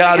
4